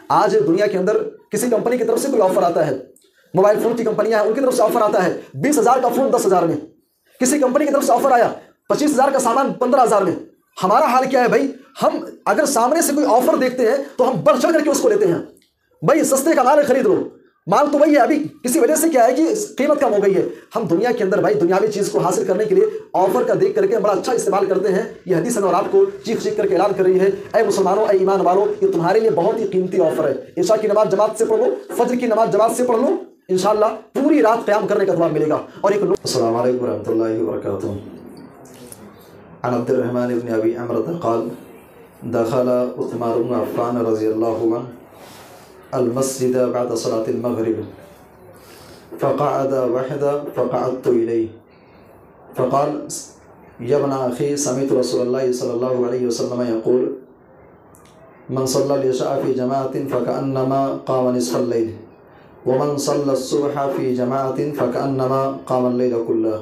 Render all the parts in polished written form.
آج دنیا کے اندر کسی کمپنی کی طرف سے کوئی آفر آتا ہے، موبائل فون کی کمپنیاں ہیں، ان کی طرف سے آفر آتا ہے 20,000 کا فون 10,000 میں، کسی کمپنی کی طرف سے آفر آیا 25,000 کا سامان 15,000 میں۔ ہمارا حال کیا ہے بھائی؟ ہم اگر سامنے سے کوئی آفر دیکھتے ہیں تو ہم بڑھ چڑھ کر کے اس کو لیتے ہیں، بھائی سستے کا مال خرید لو، مال تو وہی ہے، ابھی کسی وجہ سے کیا ہے کہ قیمت کم ہو گئی ہے۔ ہم دنیا کے اندر بھائی دنیاوی چیز کو حاصل کرنے کے لیے آفر کا دیکھ کر کے بڑا اچھا استعمال کرتے ہیں۔ یہ حدیث اور آپ کو چیخ چیخ کر کے اعلان کر رہی ہے، اے مسلمانوں، اے ایمان والوں، یہ تمہارے لیے بہت ہی قیمتی آفر ہے۔ عشاء کی نماز جماعت سے پڑھ لو، فجر کی نماز جماعت سے پڑھ لو، انشاءاللہ پوری رات قیام کرنے کا ثواب ملے گا۔ اور ایک السلام علیکم ورحمۃ اللہ وبرکاتہ۔ عن عبد الرحمن بن ابی عمرة قال دخل عثمان بن عفان رضی اللہ عنہ المسجد بعد صلاة المغرب فقعد وحده فقعدت إليه فقال يا ابن أخي سمعت رسول الله صلى الله عليه وسلم يقول من صلى العشاء في جماعة فكأنما قام نصف الليل ومن صلى الصبح في جماعة فكأنما قام الليل كله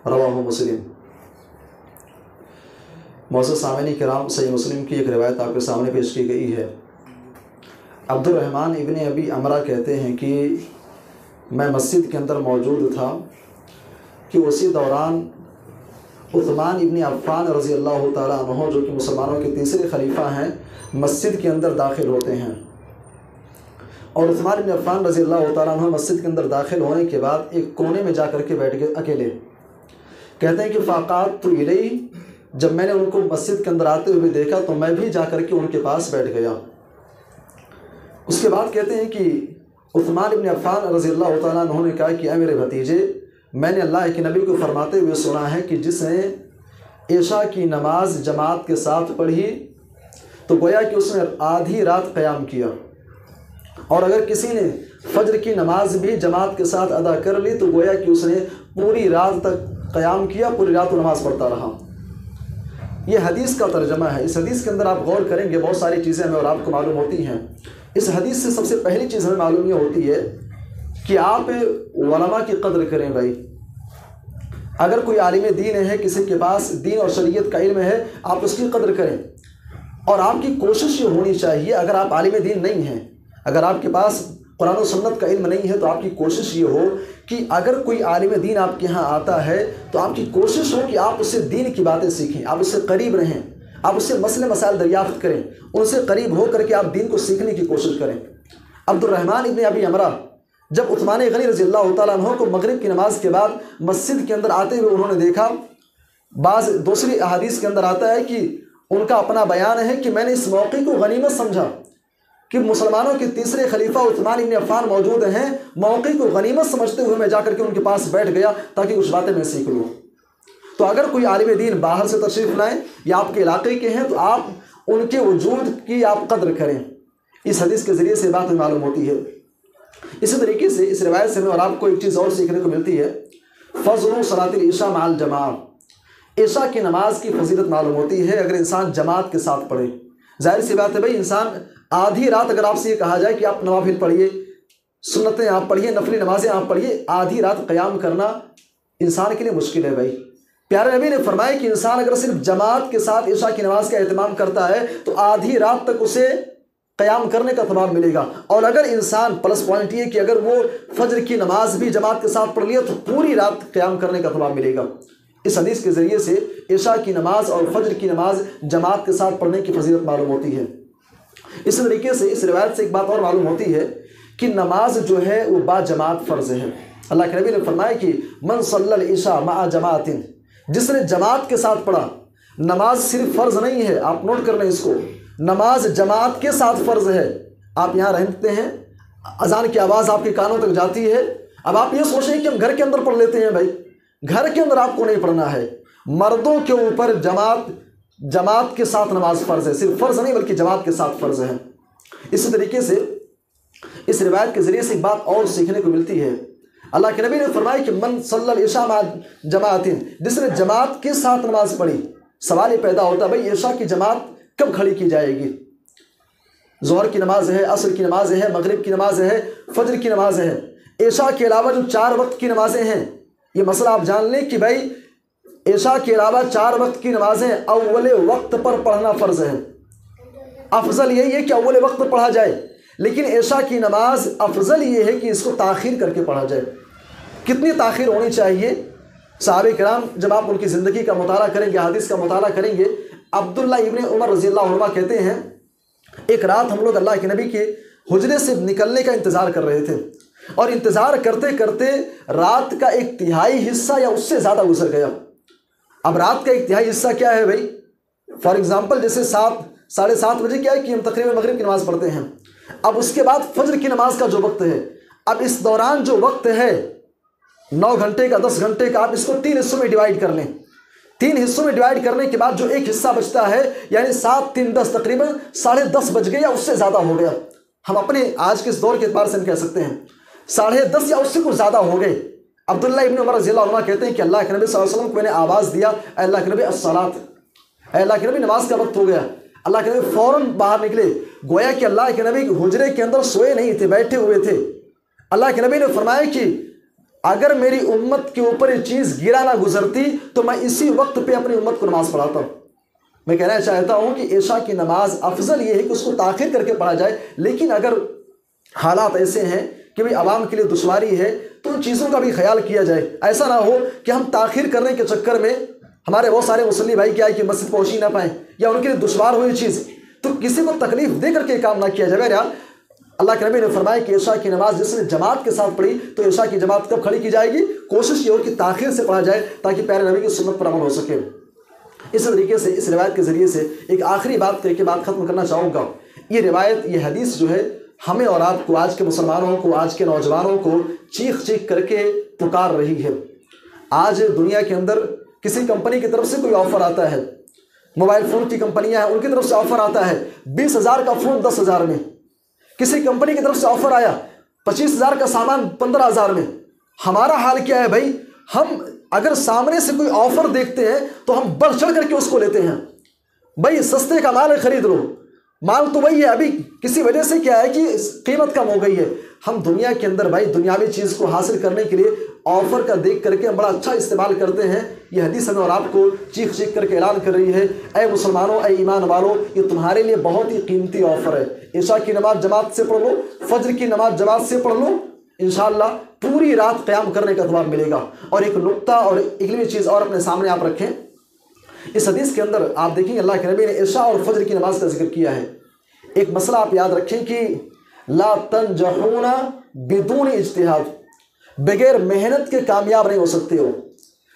رواه مسلم۔ معزز سامعین کرام، صحیح مسلم کی ایک روایت آپ کے سامنے پیش کی گئی ہے۔ عبد الرحمن ابن ابی عمرہ کہتے ہیں کہ میں مسجد کے اندر موجود تھا کہ اسی دوران عثمان ابن عفان رضی اللہ تعالیٰ عنہ، جو کہ مسلمانوں کے تیسرے خلیفہ ہیں، مسجد کے اندر داخل ہوتے ہیں۔ اور عثمان ابن عفان رضی اللہ تعالیٰ عنہ مسجد کے اندر داخل ہونے کے بعد ایک کونے میں جا کر کے بیٹھ گئے اکیلے۔ کہتے ہیں کہ فقعدت الیہ، جب میں نے ان کو مسجد کے اندر آتے ہوئے دیکھا تو میں بھی جا کر کے ان کے پاس بیٹھ گیا۔ اس کے بعد کہتے ہیں کہ عثمان ابن عفان رضی اللہ تعالیٰ عنہ نے کہا کہ اے میرے بھتیجے، میں نے اللہ کے نبی کو فرماتے ہوئے سنا ہے کہ جس نے عشاء کی نماز جماعت کے ساتھ پڑھی تو گویا کہ اس نے آدھی رات قیام کیا، اور اگر کسی نے فجر کی نماز بھی جماعت کے ساتھ ادا کر لی تو گویا کہ اس نے پوری رات تک قیام کیا، پوری رات وہ نماز پڑھتا رہا۔ یہ حدیث کا ترجمہ ہے۔ اس حدیث کے اندر آپ غور کریں گے، بہت ساری چیزیں ہمیں اور آپ کو معلوم ہوتی ہیں۔ اس حدیث سے سب سے پہلی چیز ہمیں معلوم یہ ہوتی ہے کہ آپ علماء کی قدر کریں بھائی۔ اگر کوئی عالم دین ہے، کسی کے پاس دین اور شریعت کا علم ہے، آپ اس کی قدر کریں، اور آپ کی کوشش یہ ہونی چاہیے، اگر آپ عالم دین نہیں ہیں، اگر آپ کے پاس قرآن و سنت کا علم نہیں ہے، تو آپ کی کوشش یہ ہو کہ اگر کوئی عالم دین آپ کے ہاں آتا ہے تو آپ کی کوشش ہو کہ آپ اس سے دین کی باتیں سیکھیں، آپ اس سے قریب رہیں، آپ اس سے مسئلے مسائل دریافت کریں، ان سے قریب ہو کر کے آپ دین کو سیکھنے کی کوشش کریں۔ عبد الرحمن ابن ابی عمرہ جب عثمان غنی رضی اللہ تعالیٰ عنہ کو مغرب کی نماز کے بعد مسجد کے اندر آتے ہوئے انہوں نے دیکھا، بعض دوسری احادیث کے اندر آتا ہے کہ ان کا اپنا بیان ہے کہ میں نے اس موقع کو غنیمت سمجھا کہ مسلمانوں کے تیسرے خلیفہ عثمان ابن عفان موجود ہیں، موقع کو غنیمت سمجھتے ہوئے میں جا کر کے ان کے پاس بیٹھ گیا تاکہ کچھ باتیں میں سیکھ لوں۔ تو اگر کوئی عالم دین باہر سے تشریف لائیں یا آپ کے علاقے کے ہیں تو آپ ان کے وجود کی آپ قدر کریں۔ اس حدیث کے ذریعے سے بات معلوم ہوتی ہے۔ اسی طریقے سے اس روایت سے ہمیں اور آپ کو ایک چیز اور سیکھنے کو ملتی ہے، فضل صلاۃ العشاء مع الجماع، عشاء کی نماز کی فضیلت معلوم ہوتی ہے اگر انسان جماعت کے ساتھ پڑھے۔ ظاہر سی بات ہے بھائی، انسان آدھی رات اگر آپ سے یہ کہا جائے کہ آپ نوافل پڑھیے، سنتیں آپ پڑھیے، نفلی نمازیں آپ پڑھیے، آدھی رات قیام کرنا انسان کے لیے مشکل ہے بھائی۔ پیارے نبی نے فرمایا کہ انسان اگر صرف جماعت کے ساتھ عشاء کی نماز کا اہتمام کرتا ہے تو آدھی رات تک اسے قیام کرنے کا ثواب ملے گا، اور اگر انسان پلس پوائنٹ یہ کہ اگر وہ فجر کی نماز بھی جماعت کے ساتھ پڑھ لیا تو پوری رات قیام کرنے کا ثواب ملے گا۔ اس حدیث کے ذریعے سے عشاء کی نماز اور فجر کی نماز جماعت کے ساتھ پڑھنے کی فضیلت معلوم ہوتی ہے۔ اسی طریقے سے اس روایت سے ایک بات اور معلوم ہوتی ہے کہ نماز جو ہے وہ با جماعت فرض ہے۔ اللہ کے نبی نے فرمایا کہ من صلی العشاء مع جماعت، جس نے جماعت کے ساتھ پڑھا، نماز صرف فرض نہیں ہے، آپ نوٹ کر لیں اس کو، نماز جماعت کے ساتھ فرض ہے۔ آپ یہاں رہتے ہیں، اذان کی آواز آپ کے کانوں تک جاتی ہے، اب آپ یہ سوچیں کہ ہم گھر کے اندر پڑھ لیتے ہیں بھائی، گھر کے اندر آپ کو نہیں پڑھنا ہے، مردوں کے اوپر جماعت کے ساتھ نماز فرض ہے، صرف فرض نہیں بلکہ جماعت کے ساتھ فرض ہے۔ اسی طریقے سے اس روایت کے ذریعے سے ایک بات اور سیکھنے کو ملتی ہے، اللہ کے نبی نے فرمایا کہ من صلی العشاء مع جماعت، جس نے جماعت کے ساتھ نماز پڑھی۔ سوال یہ پیدا ہوتا ہے بھائی عشاء کی جماعت کب کھڑی کی جائے گی؟ ظہر کی نماز ہے، عصر کی نماز ہے، مغرب کی نماز ہے، فجر کی نماز ہے، عشاء کے علاوہ جو 4 وقت کی نمازیں ہیں، یہ مسئلہ آپ جان لیں کہ بھائی عشاء کے علاوہ 4 وقت کی نمازیں اول وقت پر پڑھنا فرض ہے۔ افضل یہی ہے کہ اول وقت پر پڑھا جائے، لیکن عشاء کی نماز افضل یہ ہے کہ اس کو تاخیر کر کے پڑھا جائے۔ کتنی تاخیر ہونی چاہیے؟ صحابہ کرام جب آپ ان کی زندگی کا مطالعہ کریں گے، حدیث کا مطالعہ کریں گے، عبداللہ ابن عمر رضی اللہ عنہ کہتے ہیں ایک رات ہم لوگ اللہ کے نبی کے حجرے سے نکلنے کا انتظار کر رہے تھے، اور انتظار کرتے کرتے رات کا 1/3 حصہ یا اس سے زیادہ گزر گیا۔ اب رات کا 1/3 حصہ کیا ہے بھائی؟ فار ایگزامپل جیسے 7:30 بجے کیا ہے کہ ہم تقریباً مغرب کی نماز پڑھتے ہیں، اب اس کے بعد فجر کی نماز کا جو وقت ہے، اب اس دوران جو وقت ہے 9 گھنٹے کا 10 گھنٹے کا، آپ اس کو 3 حصوں میں ڈیوائیڈ کر لیں۔ 3 حصوں میں ڈیوائیڈ کرنے کے بعد جو ایک حصہ بچتا ہے، یعنی 7 3 10 تقریباً 10:30 بج گئے یا اس سے زیادہ ہو گیا۔ ہم اپنے آج کے اس دور کے اعتبار سے ہم کہہ سکتے ہیں 10:30 یا اس سے کچھ زیادہ ہو گئے۔ عبداللہ ابن عمر رضی اللہ عنہ کہتے ہیں کہ اللہ کے نبی صلی اللہ علیہ وسلم کو میں نے آواز دیا، اے اللہ کے نبی الصلاۃ، اے اللہ کے نبی نماز کا وقت ہو گیا۔ اللہ کے نبی فوراً باہر نکلے، گویا کہ اللہ کے نبی حجرے کے اندر سوئے نہیں تھے، بیٹھے ہوئے تھے۔ اللہ کے نبی نے فرمایا کہ اگر میری امت کے اوپر یہ چیز گرا نہ گزرتی تو میں اسی وقت پہ اپنی امت کو نماز پڑھاتا ہوں۔ میں کہنا چاہتا ہوں کہ عشاء کی نماز افضل یہ ہے کہ اس کو تاخیر کر کے پڑھا جائے، لیکن اگر حالات ایسے ہیں کہ بھئی عوام کے لیے دشواری ہے تو ان چیزوں کا بھی خیال کیا جائے۔ ایسا نہ ہو کہ ہم تاخیر کرنے کے چکر میں ہمارے بہت سارے مصلی بھائی کیا ہے کہ مسجد پہنچ ہی نہ پائیں، یا ان کے لیے دشوار ہوئی چیز، تو کسی کو تکلیف دے کر کے کام نہ کیا جائے۔ بہرحال اللہ کے نبی نے فرمایا کہ عشاء کی نماز جس نے جماعت کے ساتھ پڑھی تو عشاء کی جماعت کب کھڑی کی جائے گی؟ کوشش یہ ہو کہ تاخیر سے پڑھا جائے تاکہ پیارے نبی کی سنت پر عمل ہو سکے۔ اس طریقے سے اس روایت کے ذریعے سے ایک آخری بات کر کے بات ختم کرنا چاہوں گا۔ یہ روایت، یہ حدیث جو ہے ہمیں اور آپ کو، آج کے مسلمانوں کو، آج کے نوجوانوں کو چیخ چیخ کر کے پکار رہی ہے۔ آج دنیا کے اندر کسی کمپنی کی طرف سے کوئی آفر آتا ہے، موبائل فون کی کمپنیاں ہیں، ان کی طرف سے آفر آتا ہے 20,000 کا فون 10,000 میں، کسی کمپنی کی طرف سے آفر آیا 25,000 کا سامان 15,000 میں۔ ہمارا حال کیا ہے بھائی؟ ہم اگر سامنے سے کوئی آفر دیکھتے ہیں تو ہم بڑھ چڑھ کر کے اس کو لیتے ہیں۔ بھائی سستے کا مال ہے، خرید لو، مال تو وہی ہے، ابھی کسی وجہ سے کیا ہے کہ قیمت کم ہو گئی ہے۔ ہم دنیا کے اندر بھائی دنیاوی چیز کو حاصل کرنے کے لیے آفر کا دیکھ کر کے ہم بڑا اچھا استعمال کرتے ہیں۔ یہ حدیث ہمیں اور آپ کو چیخ چیخ کر کے اعلان کر رہی ہے، اے مسلمانوں، اے ایمان والوں، یہ تمہارے لیے بہت ہی قیمتی آفر ہے۔ عشاء کی نماز جماعت سے پڑھ لو، فجر کی نماز جماعت سے پڑھ لو، انشاءاللہ پوری رات قیام کرنے کا اتوار ملے گا۔ اور ایک نقطہ اور علمی چیز اور اپنے سامنے آپ رکھیں، اس حدیث کے اندر آپ دیکھیں گے اللہ کے نبی نے عشاء اور فجر کی نماز کا ذکر کیا ہے۔ ایک مسئلہ آپ یاد رکھیں کہ لا تنجحون بدون اجتہاد، بغیر محنت کے کامیاب نہیں ہو سکتے ہو۔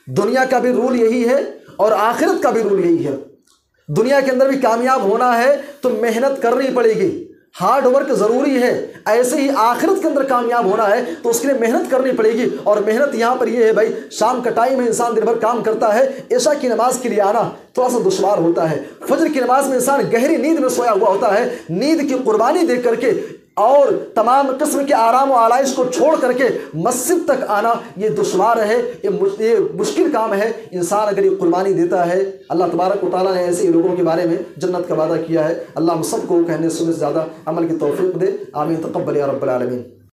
دنیا کا بھی رول یہی ہے اور آخرت کا بھی رول یہی ہے۔ دنیا کے اندر بھی کامیاب ہونا ہے تو محنت کرنی پڑے گی، ہارڈ ورک ضروری ہے۔ ایسے ہی آخرت کے اندر کامیاب ہونا ہے تو اس کے لیے محنت کرنی پڑے گی، اور محنت یہاں پر یہ ہے بھائی، شام کا ٹائم ہے، انسان دن بھر کام کرتا ہے، عشاء کی نماز کے لیے آنا تھوڑا سا دشوار ہوتا ہے۔ فجر کی نماز میں انسان گہری نیند میں سویا ہوا ہوتا ہے، نیند کی قربانی دے کر کے اور تمام قسم کے آرام و آلائش کو چھوڑ کر کے مسجد تک آنا یہ دشوار ہے، یہ مشکل کام ہے۔ انسان اگر یہ قربانی دیتا ہے، اللہ تبارک و تعالیٰ نے ایسے لوگوں کے بارے میں جنت کا وعدہ کیا ہے۔ اللہ ہم سب کو کہنے سننے سے زیادہ عمل کی توفیق دے، آمین، تقبل یا رب العالمین۔